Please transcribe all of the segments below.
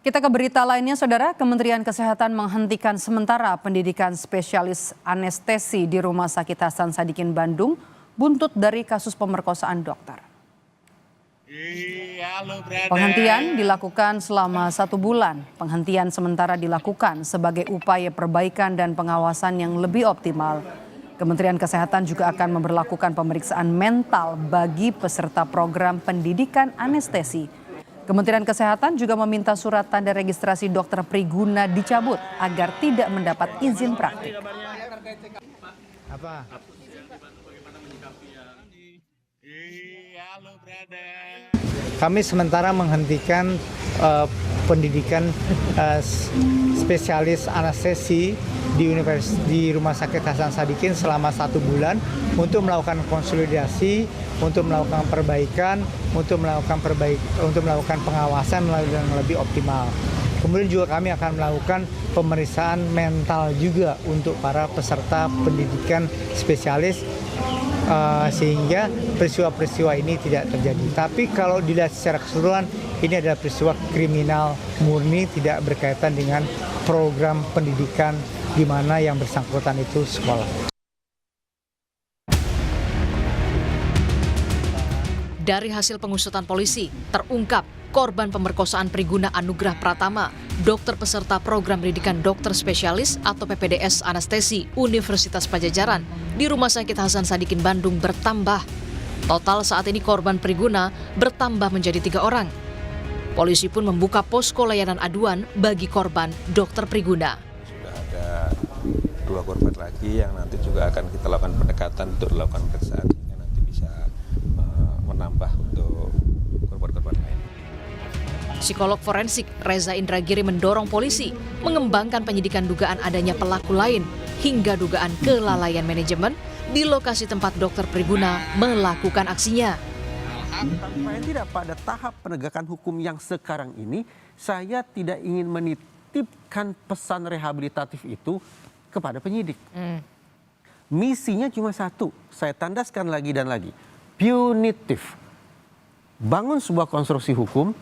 Kita ke berita lainnya, Saudara. Kementerian Kesehatan menghentikan sementara pendidikan spesialis anestesi di Rumah Sakit Hasan Sadikin Bandung buntut dari kasus pemerkosaan dokter. Penghentian dilakukan selama 1 bulan. Penghentian sementara dilakukan sebagai upaya perbaikan dan pengawasan yang lebih optimal. Kementerian Kesehatan juga akan memberlakukan pemeriksaan mental bagi peserta program pendidikan anestesi. Kementerian Kesehatan juga meminta surat tanda registrasi dokter Priguna dicabut agar tidak mendapat izin praktik. Kami sementara menghentikan pendidikan spesialis anestesi di Rumah Sakit Hasan Sadikin selama 1 bulan untuk melakukan konsolidasi, untuk melakukan perbaikan, untuk melakukan pengawasan yang lebih optimal. Kemudian juga kami akan melakukan pemeriksaan mental juga untuk para peserta pendidikan spesialis sehingga peristiwa-peristiwa ini tidak terjadi. Tapi kalau dilihat secara keseluruhan, ini adalah peristiwa kriminal murni, tidak berkaitan dengan program pendidikan di mana yang bersangkutan itu sekolah. Dari hasil pengusutan polisi, terungkap korban pemerkosaan Priguna Anugrah Pratama, dokter peserta program pendidikan dokter spesialis atau PPDS anestesi Universitas Padjadjaran di Rumah Sakit Hasan Sadikin Bandung bertambah. Total saat ini korban Priguna bertambah menjadi 3 orang. Polisi pun membuka posko layanan aduan bagi korban dokter Priguna. Sudah ada 2 korban lagi yang nanti juga akan kita lakukan pendekatan untuk dilakukan pemeriksaan sehingga nanti bisa menambah untuk korban-korban lain. Psikolog forensik Reza Indragiri mendorong polisi mengembangkan penyidikan dugaan adanya pelaku lain hingga dugaan kelalaian manajemen di lokasi tempat dokter Priguna melakukan aksinya. Paling tidak pada tahap penegakan hukum yang sekarang ini, saya tidak ingin menitipkan pesan rehabilitatif itu kepada penyidik. Misinya cuma satu, saya tandaskan lagi dan lagi, punitif. Bangun sebuah konstruksi hukum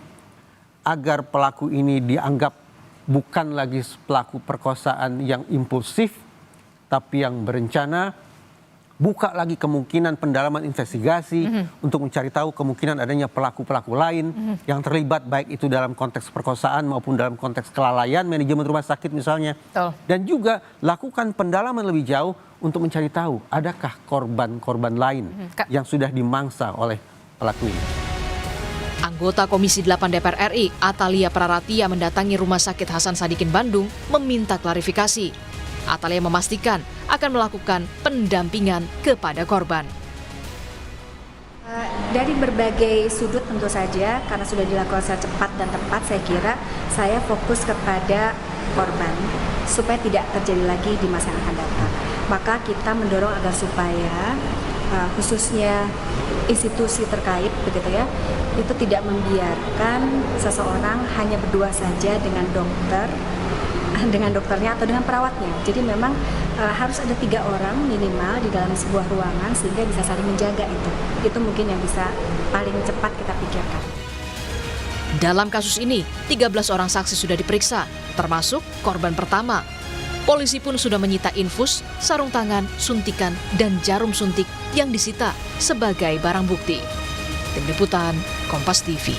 agar pelaku ini dianggap bukan lagi pelaku perkosaan yang impulsif, tapi yang berencana. Buka lagi kemungkinan pendalaman investigasi untuk mencari tahu kemungkinan adanya pelaku-pelaku lain yang terlibat, baik itu dalam konteks perkosaan maupun dalam konteks kelalaian manajemen rumah sakit misalnya. Dan juga lakukan pendalaman lebih jauh untuk mencari tahu adakah korban-korban lain yang sudah dimangsa oleh pelaku ini. Anggota Komisi 8 DPR RI, Atalia Praratia mendatangi Rumah Sakit Hasan Sadikin Bandung meminta klarifikasi. Atalia memastikan akan melakukan pendampingan kepada korban. Dari berbagai sudut tentu saja, karena sudah dilakukan secara cepat dan tepat, saya kira saya fokus kepada korban supaya tidak terjadi lagi di masa yang akan datang. Maka kita mendorong agar supaya khususnya institusi terkait begitu ya, itu tidak membiarkan seseorang hanya berdua saja dengan dokternya atau dengan perawatnya. Jadi memang harus ada 3 orang minimal di dalam sebuah ruangan sehingga bisa saling menjaga itu. Itu mungkin yang bisa paling cepat kita pikirkan. Dalam kasus ini, 13 orang saksi sudah diperiksa, termasuk korban pertama. Polisi pun sudah menyita infus, sarung tangan, suntikan, dan jarum suntik yang disita sebagai barang bukti. Tim Liputan, Kompas TV.